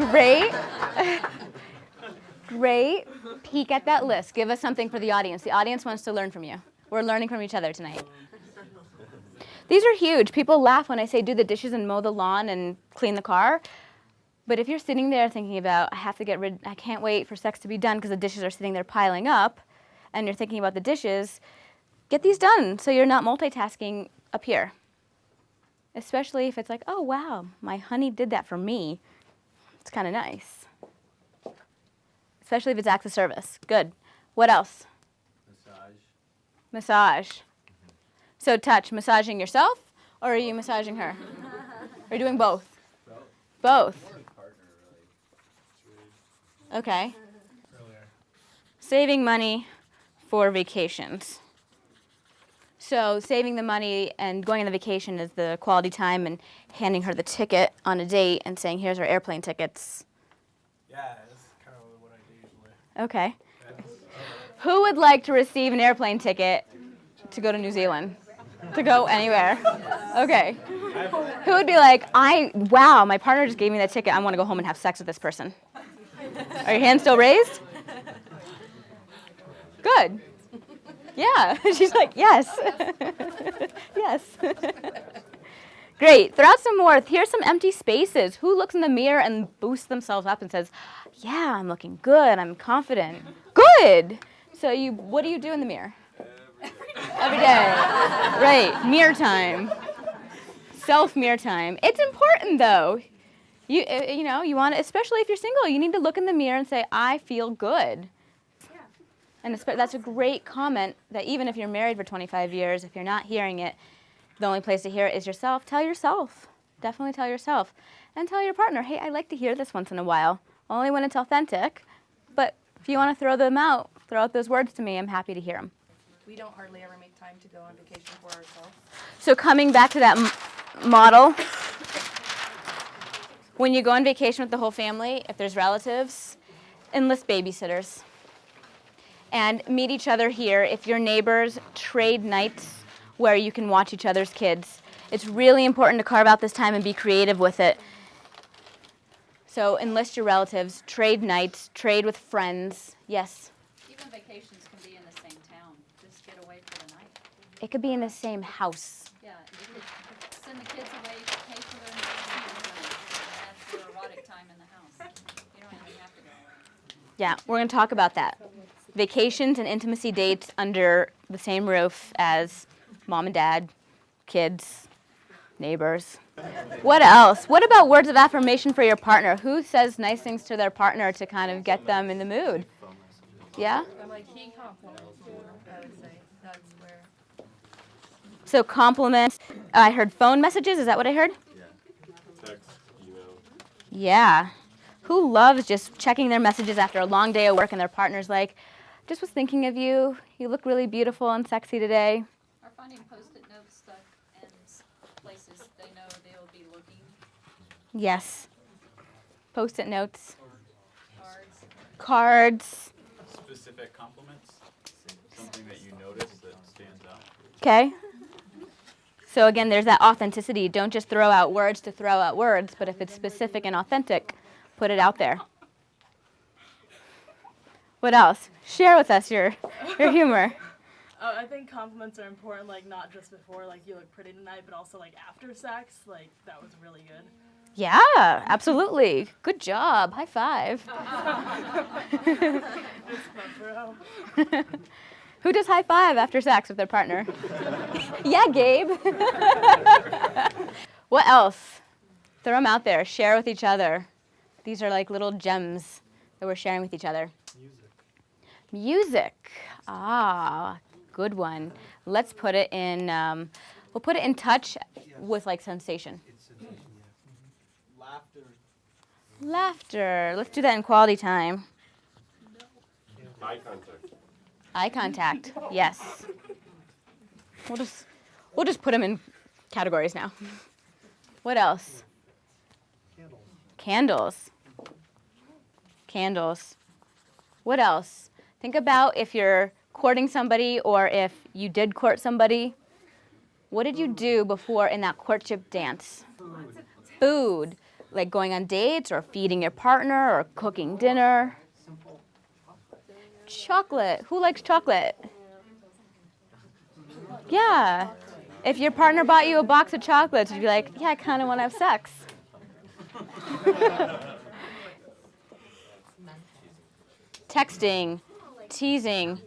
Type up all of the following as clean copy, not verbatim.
Great. Great. Peek at that list. Give us something for the audience. The audience wants to learn from you. We're learning from each other tonight. These are huge. People laugh when I say do the dishes and mow the lawn and clean the car. But if you're sitting there thinking about, I can't wait for sex to be done because the dishes are sitting there piling up, and you're thinking about the dishes, get these done so you're not multitasking up here. Especially if it's like, oh, wow, my honey did that for me. It's kind of nice. Especially if it's acts of service. Good. What else? Massage. So touch, massaging yourself, or are you massaging her? Are you doing both? Both. Okay. Saving money for vacations. So saving the money and going on a vacation is the quality time and handing her the ticket on a date and saying, here's our airplane tickets. Yeah, that's kind of what I do usually. Okay. Who would like to receive an airplane ticket to go to New Zealand? To go anywhere? Okay. Who would be like, wow, my partner just gave me that ticket. I want to go home and have sex with this person. Are your hands still raised? Good. Yeah. She's like, yes. Yes. Great. Throw out some more. Here's some empty spaces. Who looks in the mirror and boosts themselves up and says, yeah, I'm looking good. I'm confident. Good. So what do you do in the mirror? Every day. Right. Mirror time. Self-mirror time. It's important, though. You want to, especially if you're single, you need to look in the mirror and say, I feel good. Yeah. And that's a great comment that even if you're married for 25 years, if you're not hearing it, the only place to hear it is yourself. Tell yourself. Definitely tell yourself. And tell your partner, hey, I like to hear this once in a while. Only when it's authentic. But if you want to throw out those words to me, I'm happy to hear them. We don't hardly ever make time to go on vacation for ourselves. So coming back to that model, when you go on vacation with the whole family, if there's relatives, enlist babysitters. And meet each other here. If you're neighbors, trade nights where you can watch each other's kids. It's really important to carve out this time and be creative with it. So enlist your relatives, trade nights, trade with friends. Yes? Even vacations can be in the same town. Just get away for the night. It could be in the same house. Yeah, you could send the kids away, pay for their vacation, and have your erotic time in the house. You don't even have to go away. Yeah, we're going to talk about that. Vacations and intimacy dates under the same roof as mom and dad, kids, neighbors. What else? What about words of affirmation for your partner? Who says nice things to their partner to kind of get them in the mood? Yeah? Like he compliments me, I would say. That's where. So compliments. I heard phone messages. Is that what I heard? Yeah. Text, email. Yeah. Who loves just checking their messages after a long day of work and their partner's like, just was thinking of you. You look really beautiful and sexy today. Or finding post-it notes stuck in places they know they'll be looking. Yes. Post-it notes. Cards. Cards. Specific compliments. Something that you notice that stands out. Okay. So again, there's that authenticity. Don't just throw out words to throw out words, but if it's specific and authentic, put it out there. What else? Share with us your humor. I think compliments are important, like not just before, like you look pretty tonight, but also like after sex, like that was really good. Yeah, absolutely. Good job. High five. Who does high five after sex with their partner? Yeah, Gabe. What else? Throw them out there. Share with each other. These are like little gems that we're sharing with each other. Music. Ah, good one. Let's put it in, we'll put it in touch with like sensation. Laughter. Let's do that in quality time. Eye contact. Eye contact. Yes. We'll just put them in categories now. What else? Candles. Candles. What else? Think about if you're courting somebody or if you did court somebody. What did you do before in that courtship dance? Food. like going on dates or feeding your partner or cooking dinner? Chocolate. Who likes chocolate? Yeah. If your partner bought you a box of chocolates, you'd be like, yeah, I kind of want to have sex. Texting, teasing,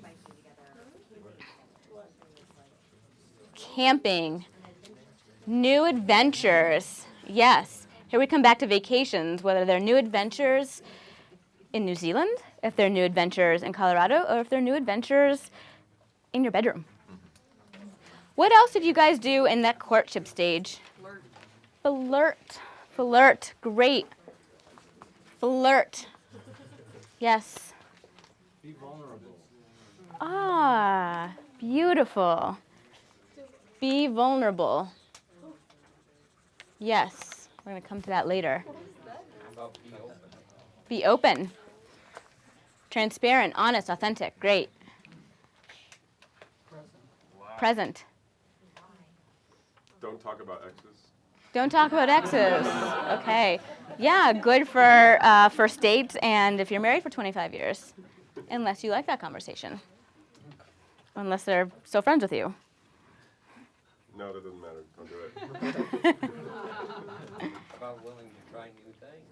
camping, new adventures. Yes. Here we come back to vacations, whether they're new adventures in New Zealand, if they're new adventures in Colorado, or if they're new adventures in your bedroom. What else did you guys do in that courtship stage? Flirt. Flirt. Great. Flirt. Yes. Be vulnerable. Ah, beautiful. Be vulnerable. Yes. We're going to come to that later. Be open. Transparent, honest, authentic. Great. Present. Don't talk about exes. Don't talk about exes. Okay. Yeah, good for first dates and if you're married for 25 years. Unless you like that conversation. Unless they're still friends with you. No, that doesn't matter. Don't do it. About willing to try new things.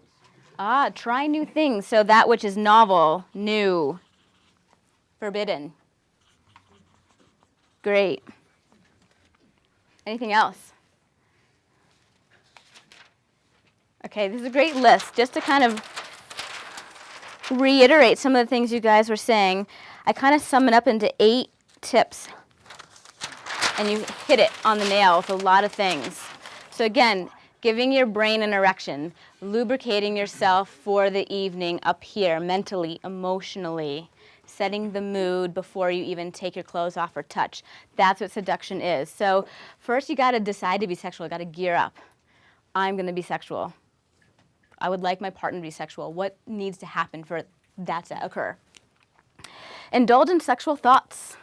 Ah, try new things. So that which is novel, new, forbidden. Great. Anything else? Okay, this is a great list. Just to kind of reiterate some of the things you guys were saying, I kind of sum it up into 8 tips. And you hit it on the nail with a lot of things. So again, giving your brain an erection, lubricating yourself for the evening up here, mentally, emotionally, setting the mood before you even take your clothes off or touch. That's what seduction is. So first you got to decide to be sexual. You got to gear up. I'm going to be sexual. I would like my partner to be sexual. What needs to happen for that to occur? Indulge in sexual thoughts.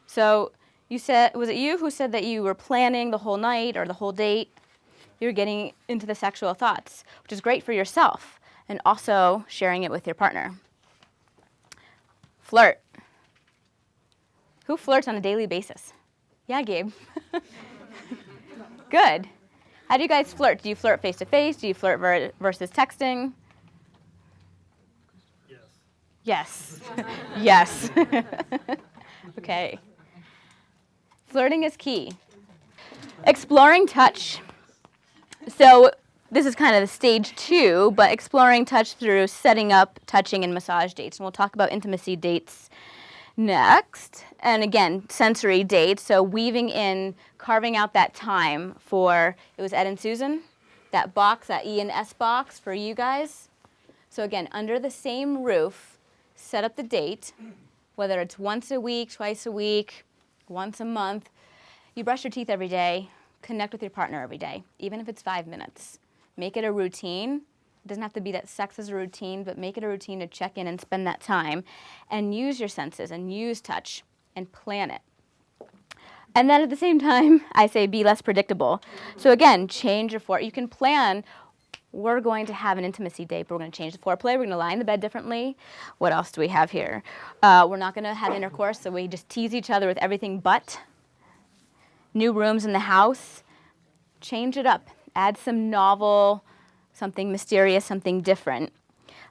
So you said, was it you who said that you were planning the whole night or the whole date? You're getting into the sexual thoughts, which is great for yourself and also sharing it with your partner. Flirt. Who flirts on a daily basis? Yeah, Gabe. Good. How do you guys flirt? Do you flirt face-to-face? Do you flirt versus texting? Yes. Yes. Yes. Okay. Flirting is key. Exploring touch. So this is kind of the stage 2, but exploring touch through setting up touching and massage dates. And we'll talk about intimacy dates next. And again, sensory dates. So weaving in, carving out that time for, it was Ed and Susan, that box, that E and S box for you guys. So again, under the same roof, set up the date, whether it's once a week, twice a week, once a month. You brush your teeth every day. Connect with your partner every day, even if it's 5 minutes. Make it a routine. It doesn't have to be that sex is a routine, but make it a routine to check in and spend that time and use your senses and use touch and plan it. And then at the same time, I say be less predictable. So again, change your you can plan, we're going to have an intimacy date, but we're going to change the foreplay. We're going to lie in the bed differently. What else do we have here? We're not going to have intercourse, so we just tease each other with everything but. New rooms in the house, change it up. Add some novel, something mysterious, something different.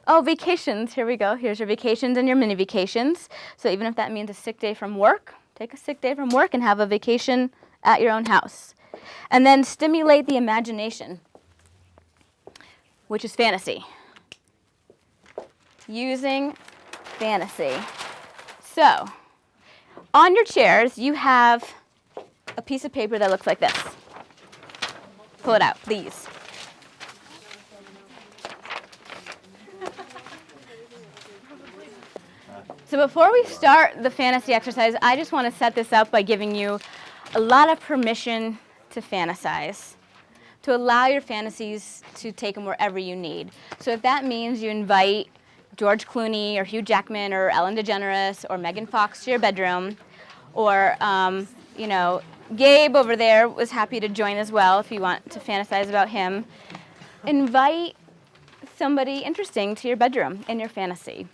Oh, vacations, here we go. Here's your vacations and your mini vacations. So even if that means a sick day from work, take a sick day from work and have a vacation at your own house. And then stimulate the imagination, which is fantasy. Using fantasy. So, on your chairs, you have a piece of paper that looks like this. Pull it out, please. So before we start the fantasy exercise, I just want to set this up by giving you a lot of permission to fantasize, to allow your fantasies to take them wherever you need. So if that means you invite George Clooney or Hugh Jackman or Ellen DeGeneres or Megan Fox to your bedroom, or you know, Gabe over there was happy to join as well if you want to fantasize about him. invite somebody interesting to your bedroom in your fantasy.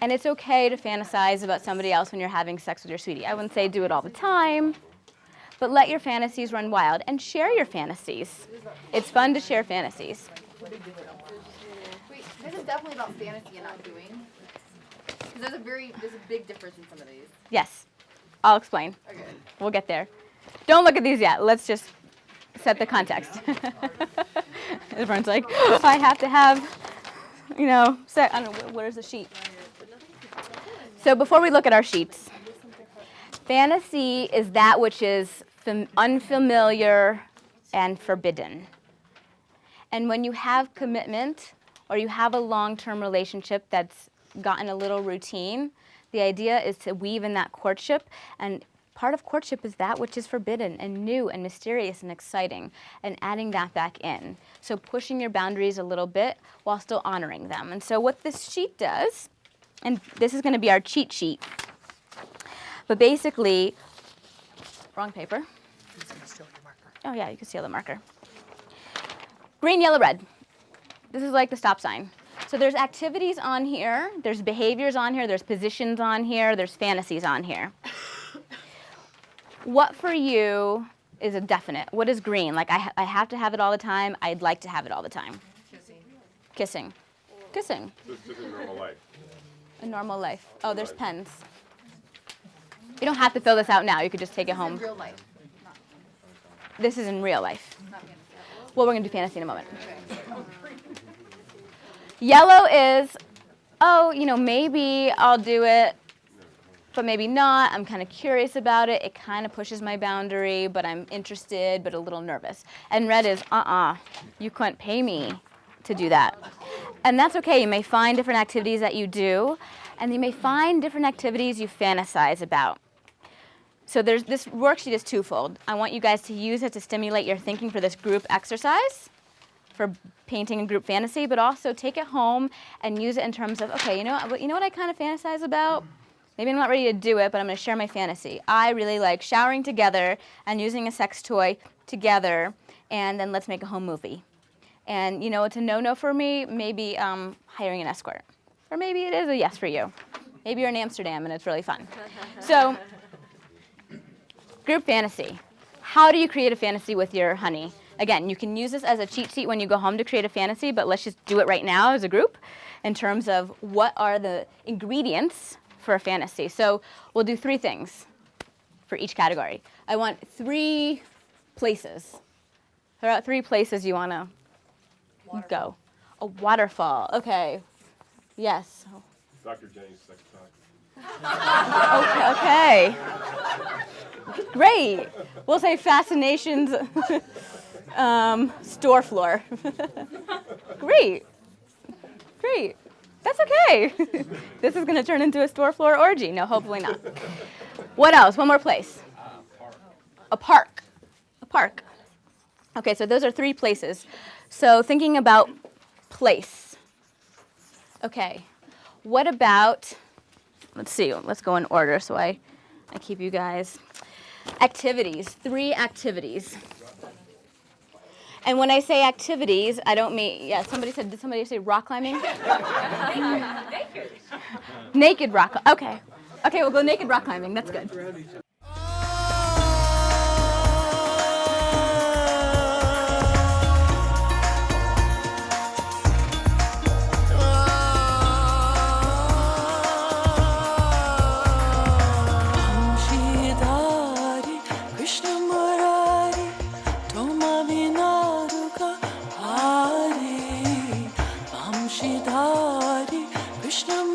And it's okay to fantasize about somebody else when you're having sex with your sweetie. I wouldn't say do it all the time, but let your fantasies run wild and share your fantasies. It's fun to share fantasies. Wait, this is definitely about fantasy and not doing. Because there's a big difference in some of these. Yes, I'll explain. Okay. We'll get there. Don't look at these yet. Let's just set the context. Everyone's like, I have to have, I don't know, where's the sheet? So before we look at our sheets, fantasy is that which is unfamiliar and forbidden. And when you have commitment or you have a long-term relationship that's gotten a little routine, the idea is to weave in that courtship, and part of courtship is that which is forbidden and new and mysterious and exciting, and adding that back in. So pushing your boundaries a little bit while still honoring them. And so what this sheet does, and this is going to be our cheat sheet, but basically, wrong paper. Oh yeah, you can steal the marker. Green, yellow, red. This is like the stop sign. So there's activities on here, there's behaviors on here, there's positions on here, there's fantasies on here. What for you is a definite? What is green? Like I have to have it all the time, I'd like to have it all the time. Kissing. Kissing. This is normal life. A normal life. Oh, there's pens. You don't have to fill this out now, you could just take it home. In real life. This is in real life. Not fantasy. Well, we're going to do fantasy in a moment. Yellow is, maybe I'll do it, but maybe not. I'm kind of curious about it. It kind of pushes my boundary, but I'm interested, but a little nervous. And red is, you couldn't pay me to do that. And that's okay. You may find different activities that you do, and you may find different activities you fantasize about. So this worksheet is twofold. I want you guys to use it to stimulate your thinking for this group exercise, for painting and group fantasy, but also take it home and use it in terms of, okay, you know what I kind of fantasize about? Maybe I'm not ready to do it, but I'm going to share my fantasy. I really like showering together and using a sex toy together, and then let's make a home movie. And it's a no-no for me, maybe hiring an escort. Or maybe it is a yes for you. Maybe you're in Amsterdam and it's really fun. So, group fantasy. How do you create a fantasy with your honey? Again, you can use this as a cheat sheet when you go home to create a fantasy, but let's just do it right now as a group in terms of what are the ingredients for a fantasy. So we'll do 3 things for each category. I want 3 places. There are 3 places you want to go. A waterfall. Okay. Yes. Dr. Jenny's sex talk. Okay. Great. We'll say fascinations store floor. Great. Great. That's okay. This is going to turn into a store floor orgy. No, hopefully not. What else? One more place. A park. A park. Okay, so those are 3 places. So thinking about place. Okay. What about, let's see, let's go in order so I keep you guys. Activities, 3 activities. And when I say activities, I don't mean, did somebody say rock climbing? Naked. Naked rock, okay. Okay, we'll go naked rock climbing, that's good. Krishna